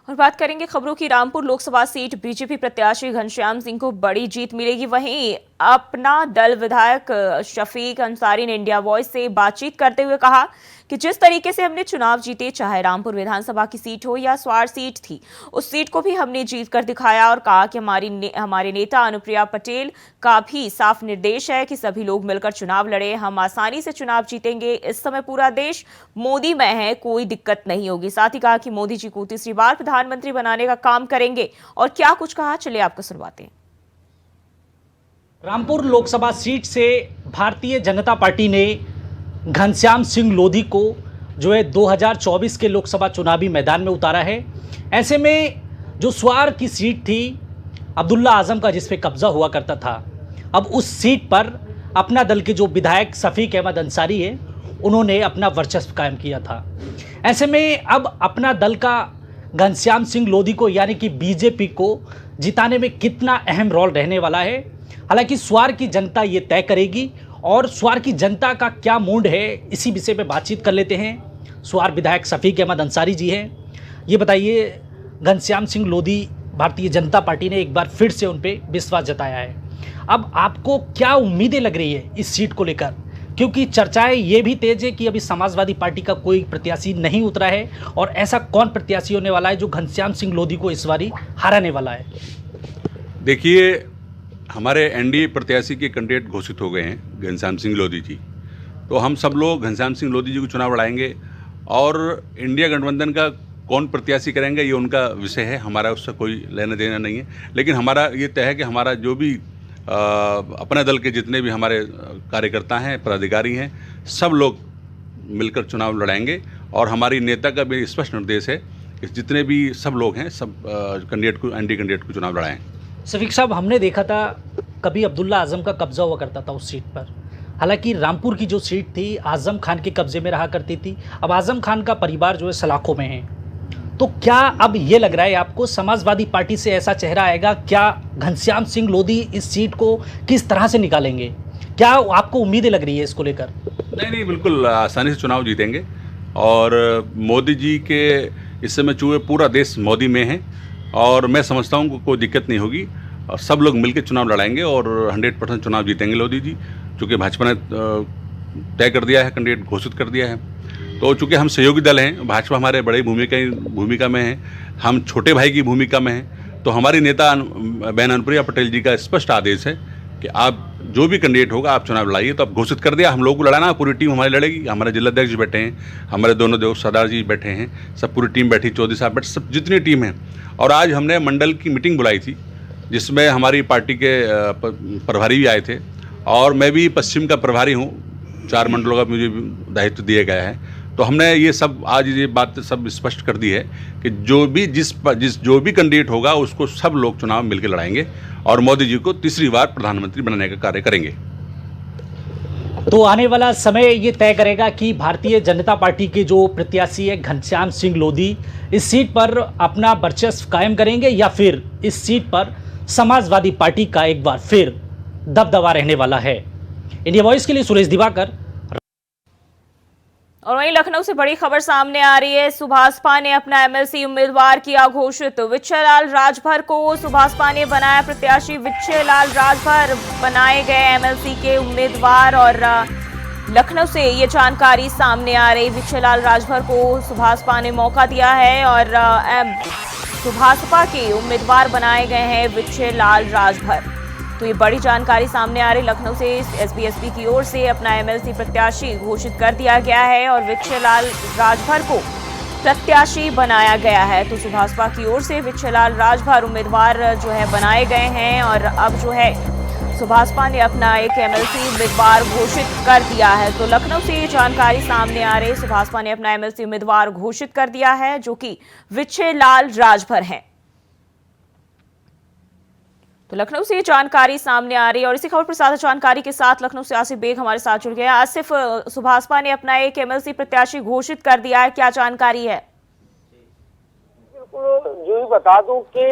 और बात करेंगे खबरों की। रामपुर लोकसभा सीट बीजेपी प्रत्याशी घनश्याम सिंह को बड़ी जीत मिलेगी। वहीं अपना दल विधायक शफीक अंसारी ने इंडिया वॉइस से बातचीत करते हुए कहा कि जिस तरीके से हमने चुनाव जीते, चाहे रामपुर विधानसभा की सीट हो या स्वार सीट थी, उस सीट को भी हमने जीत कर दिखाया। और कहा कि हमारे नेता अनुप्रिया पटेल का भी साफ निर्देश है कि सभी लोग मिलकर चुनाव लड़े, हम आसानी से चुनाव जीतेंगे। इस समय पूरा देश मोदी में है, कोई दिक्कत नहीं होगी। साथ ही कहा कि मोदी जी को तीसरी बार प्रधानमंत्री बनाने का काम करेंगे। और क्या कुछ कहा, चलिए आपको सुनवाते हैं। रामपुर लोकसभा सीट से भारतीय जनता पार्टी ने घनश्याम सिंह लोधी को जो है 2024 के लोकसभा चुनावी मैदान में उतारा है। ऐसे में जो स्वार की सीट थी अब्दुल्ला आजम का, जिस पे कब्जा हुआ करता था, अब उस सीट पर अपना दल के जो विधायक शफीक अहमद अंसारी है, उन्होंने अपना वर्चस्व कायम किया था। ऐसे में अब अपना दल का घनश्याम सिंह लोधी को यानी कि बीजेपी को जिताने में कितना अहम रोल रहने वाला है, हालांकि स्वार की जनता ये तय करेगी। और स्वार की जनता का क्या मूड है, इसी विषय पे बातचीत कर लेते हैं। स्वार विधायक शफीक अहमद अंसारी जी हैं। ये बताइए, घनश्याम सिंह लोधी, भारतीय जनता पार्टी ने एक बार फिर से उन पर विश्वास जताया है। अब आपको क्या उम्मीदें लग रही है इस सीट को लेकर, क्योंकि चर्चाएं ये भी तेज है कि अभी समाजवादी पार्टी का कोई प्रत्याशी नहीं उतरा है, और ऐसा कौन प्रत्याशी होने वाला है जो घनश्याम सिंह लोधी को इस बारी हराने वाला है? देखिए, हमारे एनडीए प्रत्याशी के कैंडिडेट घोषित हो गए हैं, घनश्याम सिंह लोधी जी। तो हम सब लोग घनश्याम सिंह लोधी जी को चुनाव लड़ाएंगे, और इंडिया गठबंधन का कौन प्रत्याशी करेंगे ये उनका विषय है, हमारा उससे कोई लेना देना नहीं है। लेकिन हमारा ये तय है कि हमारा जो भी अपने दल के जितने भी हमारे कार्यकर्ता हैं, पदाधिकारी हैं, सब लोग मिलकर चुनाव लड़ाएंगे। और हमारी नेता का भी स्पष्ट निर्देश है कि जितने भी सब लोग हैं, सब कैंडिडेट को, एनडीए कैंडिडेट को चुनाव लड़ाएं। शफीक साहब, हमने देखा था कभी अब्दुल्ला आजम का कब्जा हुआ करता था उस सीट पर। हालांकि रामपुर की जो सीट थी आजम खान के कब्जे में रहा करती थी। अब आजम खान का परिवार जो है सलाखों में है, तो क्या अब ये लग रहा है आपको समाजवादी पार्टी से ऐसा चेहरा आएगा? क्या घनश्याम सिंह लोधी इस सीट को किस तरह से निकालेंगे? क्या आपको उम्मीदें लग रही है इसको लेकर? नहीं, बिल्कुल आसानी से चुनाव जीतेंगे। और मोदी जी के इस समय चूहे पूरा देश मोदी में है, और मैं समझता हूँ कोई दिक्कत नहीं होगी, और सब लोग मिलकर चुनाव लड़ाएंगे और 100% चुनाव जीतेंगे लोधी जी। चूँकि भाजपा ने तय कर दिया है, कैंडिडेट घोषित कर दिया है। तो चूँकि हम सहयोगी दल हैं, भाजपा हमारे बड़ी भूमिका में है, हम छोटे भाई की भूमिका में हैं। तो हमारी नेता बहन अनुप्रिया पटेल जी का स्पष्ट आदेश है कि आप जो भी कैंडिडेट होगा आप चुनाव लड़ाइए। तो अब घोषित कर दिया, हम लोगों को लड़ाना, पूरी टीम हमारी लड़ेगी। हमारे जिलाध्यक्ष जी बैठे हैं, हमारे दोनों देव सरदार जी बैठे हैं, सब पूरी टीम बैठी, चौधरी साहब बैठे, सब जितनी टीम है। और आज हमने मंडल की मीटिंग बुलाई थी, जिसमें हमारी पार्टी के प्रभारी भी आए थे, और मैं भी पश्चिम का प्रभारी हूँ, 4 मंडलों का मुझे दायित्व दिया गया है। तो हमने ये सब आज ये बात सब स्पष्ट कर दी है कि जो भी कैंडिडेट होगा उसको सब लोग चुनाव मिलकर लड़ाएंगे, और मोदी जी को तीसरी बार प्रधानमंत्री बनाने का कार्य करेंगे। तो आने वाला समय ये तय करेगा कि भारतीय जनता पार्टी के जो प्रत्याशी है घनश्याम सिंह लोधी इस सीट पर अपना वर्चस्व कायम करेंगे, या फिर इस सीट पर समाजवादी पार्टी का एक बार फिर दबदबा रहने वाला है। इंडिया वॉइस के लिए सुरेश दिवाकर। और वहीं लखनऊ से बड़ी खबर सामने आ रही है। सुभाषपा ने अपना एमएलसी उम्मीदवार किया घोषित। विच्छेलाल राजभर को सुभाषपा ने बनाया प्रत्याशी। विच्छेलाल राजभर बनाए गए एमएलसी के उम्मीदवार, और लखनऊ से ये जानकारी सामने आ रही। विच्छेलाल राजभर को सुभाषपा ने मौका दिया है, और सुभाषपा के उम्मीदवार बनाए गए हैं विच्छेलाल राजभर। तो ये बड़ी जानकारी सामने आ रही। लखनऊ से एसबीएसपी की ओर से अपना एमएलसी प्रत्याशी घोषित कर दिया गया है, और विच्छेलाल राजभर को प्रत्याशी बनाया गया है। तो सुभाषपा की ओर से विच्छेलाल राजभर उम्मीदवार जो है बनाए गए हैं, और अब जो है सुभाषपा ने अपना एक एमएलसी उम्मीदवार घोषित कर दिया है। तो लखनऊ से ये जानकारी सामने आ रही। सुभाषपा ने अपना एमएलसी उम्मीदवार घोषित कर दिया है, जो कि विच्छेलाल राजभर हैं। तो लखनऊ से ये जानकारी सामने आ रही है। और इसी खबर पर ज्यादा जानकारी के साथ लखनऊ से आसिफ बेग हमारे साथ जुड़ गए हैं। आसिफ, सुभाषपा ने अपना एक एमएलसी प्रत्याशी घोषित कर दिया है, क्या जानकारी है? बिल्कुल, जो ही बता दूं कि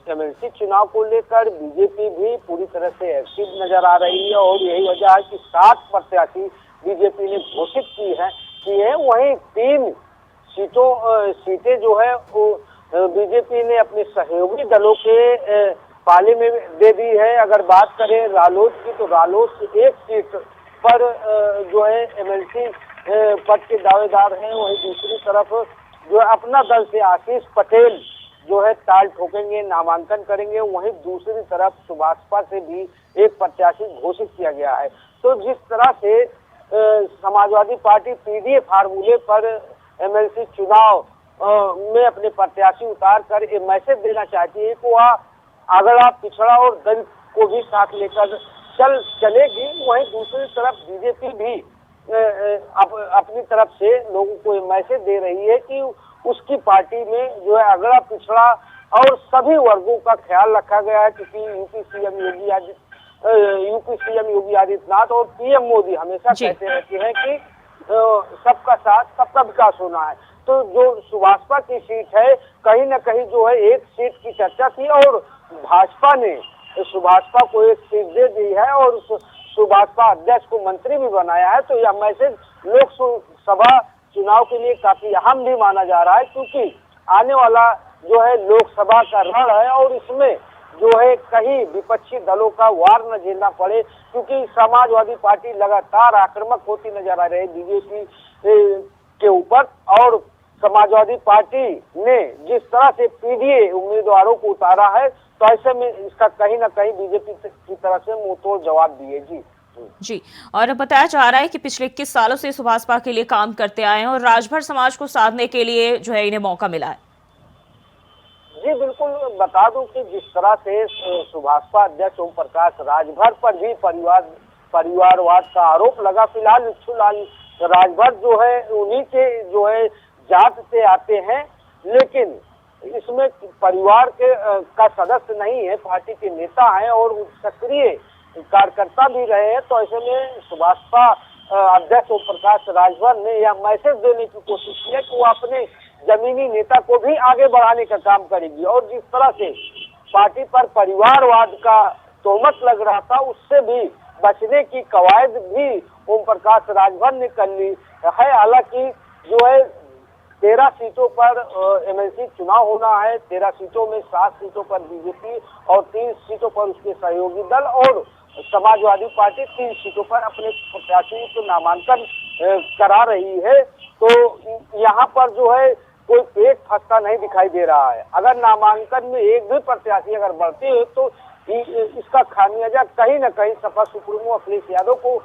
एमएलसी चुनाव को लेकर बीजेपी भी पूरी तरह से एक्टिव नजर आ रही है, और यही वजह है कि 7 प्रत्याशी बीजेपी ने घोषित की है। वहीं 3 सीटें जो है वो बीजेपी ने अपने सहयोगी दलों के पाले में दे दी है। अगर बात करें रालोद की, तो रालोद से एक सीट पर जो है एमएलसी पद के दावेदार हैं। वहीं दूसरी तरफ जो है अपना दल से आशीष पटेल जो है ताल ठोकेंगे, नामांकन करेंगे। वहीं दूसरी तरफ सुभाषपा से भी एक प्रत्याशी घोषित किया गया है। तो जिस तरह से समाजवादी पार्टी पीडीए फार्मूले पर एमएलसी चुनाव में अपने प्रत्याशी उतार कर एक मैसेज देना चाहती है कि वह अगड़ा पिछड़ा और दलित को भी साथ लेकर चलेगी। वहीं दूसरी तरफ बीजेपी भी अपनी तरफ से लोगों को ये मैसेज दे रही है कि उसकी पार्टी में जो है अगड़ा पिछड़ा और सभी वर्गों का ख्याल रखा गया है, क्योंकि यूपी सीएम योगी आदित्यनाथ और पीएम मोदी हमेशा कहते रहते हैं कि सबका साथ सबका विकास होना है। तो जो सुभाषपा की सीट है, कहीं न कहीं जो है एक सीट की चर्चा थी और भाजपा ने सुभाषपा को एक सीट दे दी है और सुभाषपा अध्यक्ष को मंत्री भी बनाया है। तो यह मैसेज लोकसभा चुनाव के लिए काफी अहम भी माना जा रहा है, क्योंकि आने वाला जो है लोकसभा का रण है और इसमें जो है कहीं विपक्षी दलों का वार न झेलना पड़े, क्योंकि समाजवादी पार्टी लगातार आक्रामक होती नजर आ रही है बीजेपी के ऊपर। और समाजवादी पार्टी ने जिस तरह से पीडीए उम्मीदवारों को उतारा है, तो ऐसे में इसका कहीं ना कहीं बीजेपी की तरफ से मुंहतोड़ जवाब दिए। जी, और बताया जा रहा है कि पिछले 21 सालों से सुभाषपा के लिए काम करते आए हैं और राजभर समाज को साधने के लिए जो है इन्हें मौका मिला है। जी बिल्कुल, बता दूं कि जिस तरह से सुभाषपा अध्यक्ष ओम प्रकाश राजभर पर भी परिवारवाद का आरोप लगा। फिलहाल विच्छूलाल राजभर जो है उन्हीं के जो है जात से आते हैं, लेकिन इसमें परिवार के का सदस्य नहीं है, पार्टी के नेता हैं और सक्रिय कार्यकर्ता भी रहे हैं। तो ऐसे में सुभाषपा अध्यक्ष ओम प्रकाश राजभर ने यह मैसेज देने की कोशिश की है कि वो अपने जमीनी नेता को भी आगे बढ़ाने का काम करेगी। और जिस तरह से पार्टी पर परिवारवाद का तोहमत लग रहा था, उससे भी बचने की कवायद भी ओम प्रकाश राजभर ने कर ली है। हालांकि जो है 13 सीटों पर एमएलसी चुनाव होना है। 13 सीटों में 7 सीटों पर बीजेपी और 3 सीटों पर उसके सहयोगी दल और समाजवादी पार्टी 3 सीटों पर अपने प्रत्याशियों को नामांकन करा रही है। तो यहाँ पर जो है कोई पेट फंसता नहीं दिखाई दे रहा है। अगर नामांकन में एक भी प्रत्याशी अगर बढ़ते हो तो इसका खामियाजा कहीं न कहीं सपा सुप्रीमो अखिलेश यादव को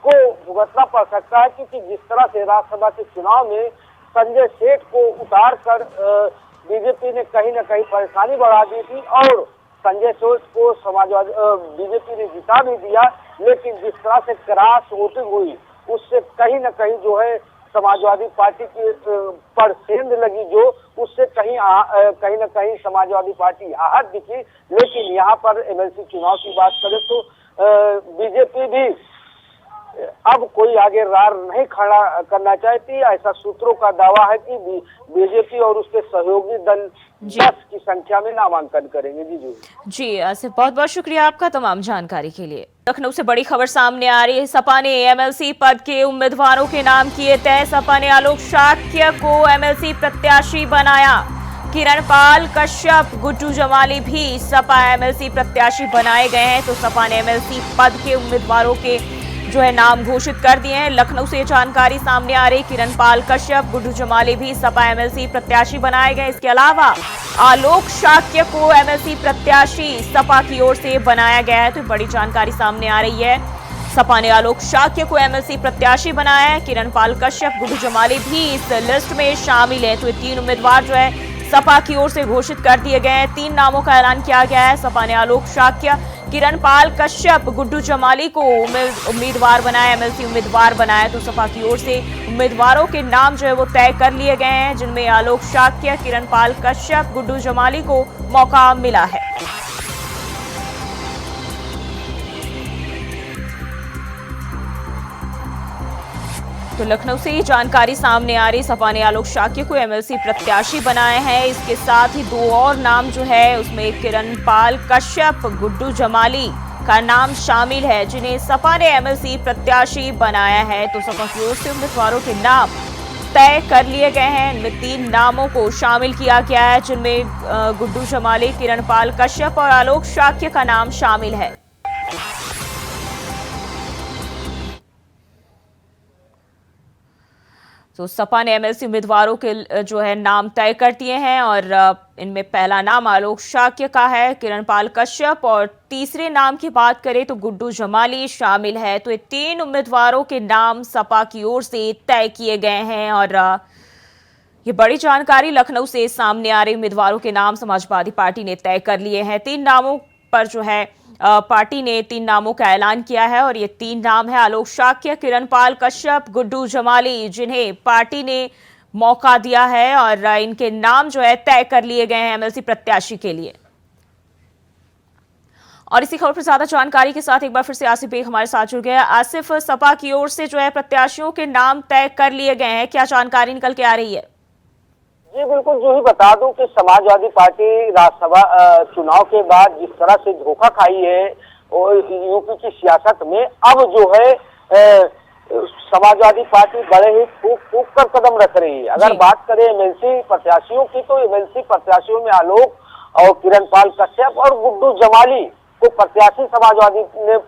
भुगतना पड़ सकता है, क्योंकि जिस तरह से राज्यसभा के चुनाव में संजय सेठ को उतार कर बीजेपी ने कहीं न कहीं परेशानी बढ़ा दी थी और संजय सेठ को समाजवादी बीजेपी ने जिता भी दिया, लेकिन जिस तरह से क्रॉस वोटिंग हुई उससे कहीं न कहीं जो है समाजवादी पार्टी की पर सेंध लगी, जो उससे कहीं न कहीं समाजवादी पार्टी आहत दिखी। लेकिन यहाँ पर एमएलसी चुनाव की बात करें तो बीजेपी भी अब कोई आगे रार नहीं खड़ा करना चाहती। ऐसा सूत्रों का दावा है कि बीजेपी और उसके सहयोगी दल 10 की संख्या में नामांकन करेंगे। जी आसिफ, बहुत बहुत शुक्रिया आपका तमाम जानकारी के लिए। लखनऊ से बड़ी खबर सामने आ रही है। सपा ने एमएलसी पद के उम्मीदवारों के नाम किए तय। सपा ने आलोक शाक्य को एमएलसी प्रत्याशी बनाया। किरण पाल कश्यप, गुड्डू जमाली भी सपा एमएलसी प्रत्याशी बनाए गए हैं। तो सपा ने एमएलसी पद के उम्मीदवारों के जो है नाम घोषित कर दिए हैं। लखनऊ से जानकारी सामने आ रही, किरण पाल कश्यप, गुड्डू जमाली भी सपा एमएलसी प्रत्याशी बनाए गए। इसके अलावा आलोक शाक्य को एमएलसी प्रत्याशी सपा की ओर से बनाया गया है। तो बड़ी जानकारी सामने आ रही है। सपा ने आलोक शाक्य को एमएलसी प्रत्याशी बनाया है। किरण पाल कश्यप, गुड्डू जमाली भी इस लिस्ट में शामिल है। तो ये 3 उम्मीदवार जो है सपा की ओर से घोषित कर दिए गए हैं। 3 नामों का ऐलान किया गया है। सपा ने आलोक शाक्य, किरण पाल कश्यप, गुड्डू जमाली को उम्मीदवार बनाया, एमएलसी उम्मीदवार बनाया। तो सपा की ओर से उम्मीदवारों के नाम जो है वो तय कर लिए गए हैं, जिनमें आलोक शाक्य, किरण पाल कश्यप, गुड्डू जमाली को मौका मिला है। तो लखनऊ से ये जानकारी सामने आ रही, सपा ने आलोक शाक्य को एमएलसी प्रत्याशी बनाए हैं। इसके साथ ही 2 और नाम जो है उसमें किरण पाल कश्यप, गुड्डू जमाली का नाम शामिल है, जिन्हें सपा ने एमएलसी प्रत्याशी बनाया है। तो सपा की ओर से उम्मीदवारों के नाम तय कर लिए गए हैं। इनमें 3 नामों को शामिल किया गया है, जिनमें गुड्डू जमाली, किरणपाल कश्यप और आलोक शाक्य का नाम शामिल है। तो सपा ने एमएलसी उम्मीदवारों के जो है नाम तय कर दिए हैं और इनमें पहला नाम आलोक शाक्य का है, किरणपाल कश्यप, और तीसरे नाम की बात करें तो गुड्डू जमाली शामिल है। तो ये 3 उम्मीदवारों के नाम सपा की ओर से तय किए गए हैं और ये बड़ी जानकारी लखनऊ से सामने आ रही। उम्मीदवारों के नाम समाजवादी पार्टी ने तय कर लिए हैं। 3 नामों पर जो है पार्टी ने 3 नामों का ऐलान किया है और ये 3 नाम है आलोक शाक्य, किरणपाल कश्यप, गुड्डू जमाली, जिन्हें पार्टी ने मौका दिया है और इनके नाम जो है तय कर लिए गए हैं एमएलसी प्रत्याशी के लिए। और इसी खबर पर ज्यादा जानकारी के साथ एक बार फिर से आसिफ बेग हमारे साथ जुड़ गया। आसिफ, सपा की ओर से जो है प्रत्याशियों के नाम तय कर लिए गए हैं, क्या जानकारी निकल के आ रही है? जी बिल्कुल, जो ही बता दूं कि समाजवादी पार्टी राज्यसभा चुनाव के बाद जिस तरह से धोखा खाई है और यूपी की सियासत में, अब जो है समाजवादी पार्टी बड़े ही फूक कर कदम रख रही है। अगर बात करें एमएलसी प्रत्याशियों की, तो एमएलसी प्रत्याशियों में आलोक और किरणपाल कश्यप और गुड्डू जमाली को प्रत्याशी समाजवादी ने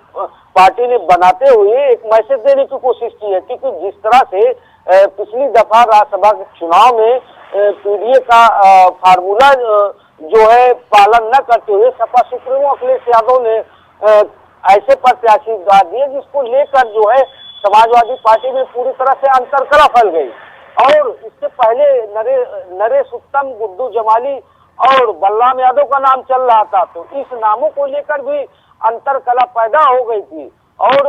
पार्टी ने बनाते हुए एक मैसेज देने की कोशिश की है, क्योंकि जिस तरह से पिछली दफा राज्यसभा के चुनाव में पीडीए का फार्मूला जो है पालन न करते हुए सपा सुप्रीमो अखिलेश यादव ने ऐसे प्रत्याशी दिए जिसको लेकर जो है समाजवादी पार्टी में पूरी तरह से अंतरकलह फैल गई। और इससे पहले नरेश उत्तम, गुड्डू जमाली और बलराम यादव का नाम चल रहा था, तो इस नामों को लेकर भी अंतरकलह पैदा हो गई थी। और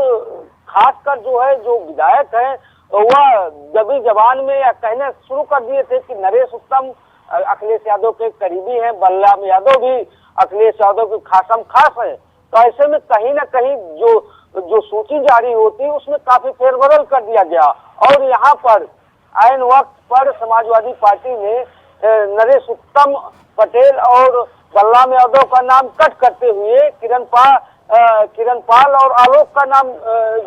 खासकर जो है जो विधायक है वह दबी जबान में या कहने शुरू कर दिए थे कि नरेश उत्तम अखिलेश यादव के करीबी हैं, बलराम यादव भी अखिलेश यादव के खासम खास है। तो ऐसे में कहीं ना कहीं जो सूची जारी होती है उसमें काफी फेरबदल कर दिया गया और यहाँ पर ऐन वक्त पर समाजवादी पार्टी ने नरेश उत्तम पटेल और बलराम यादव का नाम कट करते हुए किरणपाल और आलोक का नाम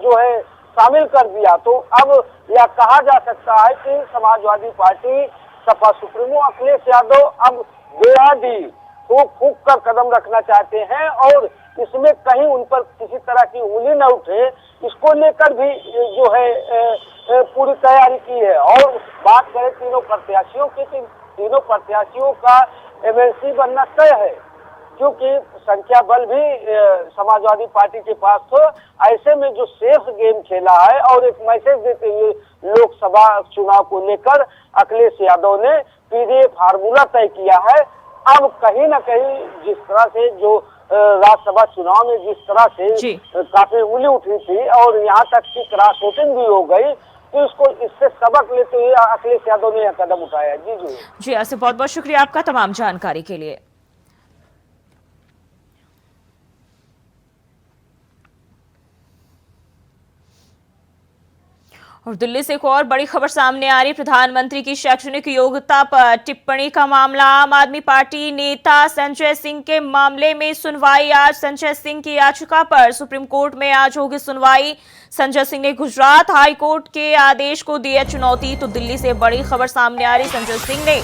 जो है शामिल कर दिया। तो अब यह कहा जा सकता है कि समाजवादी पार्टी सपा सुप्रीमो अखिलेश यादव अब बेहद फूक कर कदम रखना चाहते हैं और इसमें कहीं उन पर किसी तरह की उंगली न उठे, इसको लेकर भी जो है पूरी तैयारी की है। और बात करें तीनों प्रत्याशियों की, तीनों प्रत्याशियों का एमएलसी बनना तय है, क्योंकि संख्या बल भी समाजवादी पार्टी के पास तो ऐसे में जो सेफ गेम खेला है और एक मैसेज देते हुए लोकसभा चुनाव को लेकर अखिलेश यादव ने पीडीए फार्मूला तय किया है। अब कहीं ना कहीं जिस तरह से जो राज्यसभा चुनाव में जिस तरह से काफी उंगली उठी थी और यहाँ तक की क्रॉस वोटिंग भी हो गई, तो इसको इससे सबक लेते हुए अखिलेश यादव ने यह कदम उठाया। जी ऐसे बहुत बहुत शुक्रिया आपका तमाम जानकारी के लिए। और दिल्ली से एक और बड़ी खबर सामने आ रही। प्रधानमंत्री की शैक्षणिक योग्यता पर टिप्पणी का मामला। आम आदमी पार्टी नेता संजय सिंह के मामले में सुनवाई आज। संजय सिंह की याचिका पर सुप्रीम कोर्ट में आज होगी सुनवाई। संजय सिंह ने गुजरात हाई कोर्ट के आदेश को दी है चुनौती। तो दिल्ली से बड़ी खबर सामने आ रही। संजय सिंह ने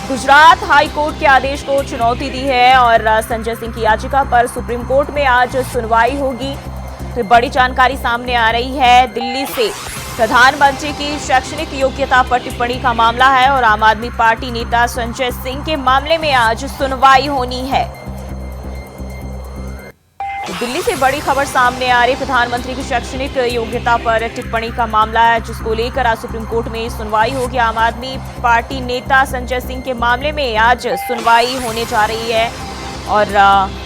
गुजरात हाई कोर्ट के आदेश को चुनौती दी है और संजय सिंह की याचिका पर सुप्रीम कोर्ट में आज सुनवाई होगी। तो बड़ी जानकारी सामने आ रही है दिल्ली से। प्रधानमंत्री की शैक्षणिक योग्यता पर टिप्पणी का मामला है और आम आदमी पार्टी नेता संजय सिंह के मामले में आज सुनवाई होनी है। दिल्ली से बड़ी खबर सामने आ रही। प्रधानमंत्री की शैक्षणिक योग्यता पर टिप्पणी का मामला है, जिसको लेकर आज सुप्रीम कोर्ट में सुनवाई होगी। आम आदमी पार्टी नेता संजय सिंह के मामले में आज सुनवाई होने जा रही है और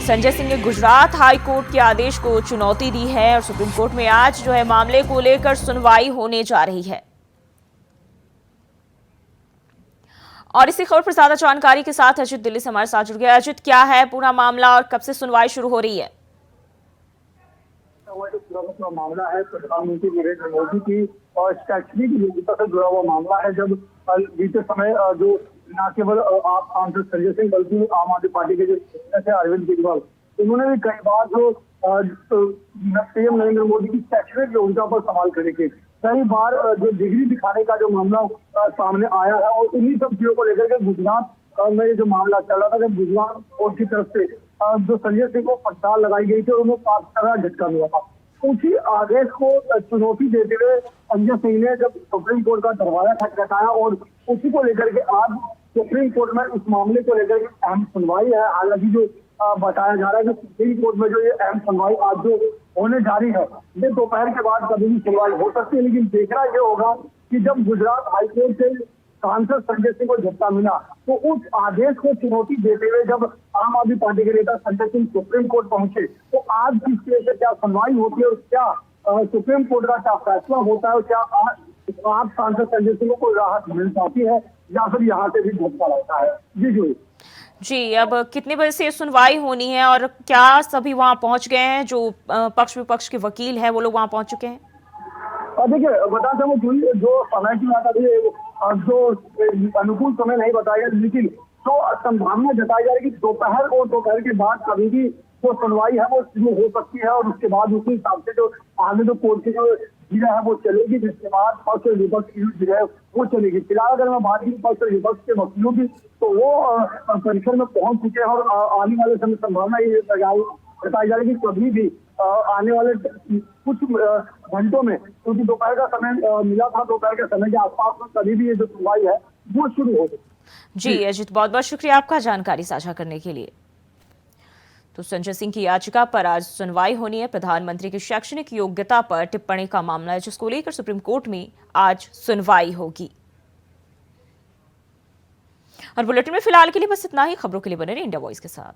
संजय सिंह ने गुजरात हाई कोर्ट के आदेश को चुनौती दी है और सुप्रीम कोर्ट में आज जो है मामले को लेकर सुनवाई होने जा रही है। और इसी खबर पर ज्यादा जानकारी के साथ अजित दिल्ली से हमारे साथ जुड़ गया। अजित, क्या है पूरा मामला और कब से सुनवाई शुरू हो रही है? पूरा मामला है प्रधानमंत्री नरेंद्र मोदी की और शैक्षणिक योग्यता से जुड़ा हुआ मामला है। जब बीते समय जो न केवल आप सांसद संजय सिंह बल्कि आम आदमी पार्टी के जो अरविंद केजरीवाल, उन्होंने भी कई बार जो पीएम नरेंद्र मोदी की शैक्षणिक योग्यता पर सवाल करे थे। कई बार जो डिग्री दिखाने का जो मामला सामने आया है, और इन्हीं सब चीजों को लेकर के गुजरात में ये जो मामला चल रहा था, जब गुजरात कोर्ट की तरफ से जो संजय सिंह को पड़ताल लगाई गई थी और उन्हें 5 तरह झटका मिला था, उसी आदेश को चुनौती देते हुए संजय सिंह ने जब सुप्रीम कोर्ट का दरवाजा खटखटाया, और उसी को लेकर के आज सुप्रीम कोर्ट में इस मामले को लेकर के अहम सुनवाई है। हालांकि जो बताया जा रहा है कि सुप्रीम कोर्ट में जो ये अहम सुनवाई आज जो होने जा रही है, ये दोपहर के बाद कभी भी सुनवाई हो सकती है, लेकिन देखना ये होगा कि जब गुजरात हाईकोर्ट से सांसद संजय सिंह को झटका मिला, तो उस आदेश को चुनौती देते हुए जब आम आदमी पार्टी के नेता संजय सिंह सुप्रीम कोर्ट पहुंचे, तो आज इस केस से क्या सुनवाई होती है और क्या सुप्रीम कोर्ट का क्या फैसला होता है, और क्या आज सांसद संजय सिंह को राहत मिल पाती है या फिर यहाँ से भी झटका लगता है। जी, अब कितने बजे से सुनवाई होनी है और क्या सभी वहां पहुंच गए हैं? जो पक्ष विपक्ष के वकील हैं वो लोग वहां पहुंच चुके हैं? और देखिए, बता दें जो समय की बात अभी जो अनुकूल समय नहीं बताया गया, लेकिन तो संभावना जताई जा रही है कि दोपहर के बाद कभी भी जो सुनवाई है वो शुरू हो सकती है, और उसके बाद उसी हिसाब से जो आगे जो कोर्ट की जो जिला है वो चलेगी, जिसके बाद पक्ष और विपक्ष की जो जिला है वो चलेगी। फिलहाल अगर मैं बात की पक्ष और विपक्ष के वकीलों की, तो वो परिसर में पहुंच चुके हैं, और आने वाले समय संभावना ये बताई जा रही है कि कभी भी आने वाले कुछ घंटों में, क्योंकि दोपहर का समय मिला था, दोपहर के समय के आसपास में कभी भी ये जो सुनवाई है वो शुरू हो सकती। जी अजित, बहुत बहुत शुक्रिया आपका जानकारी साझा करने के लिए। तो संजय सिंह की याचिका पर आज सुनवाई होनी है। प्रधानमंत्री की शैक्षणिक योग्यता पर टिप्पणी का मामला है, जिसको लेकर सुप्रीम कोर्ट में आज सुनवाई होगी। और बुलेटिन में फिलहाल के लिए बस इतना ही। खबरों के लिए बने रहिए इंडिया वॉइस के साथ।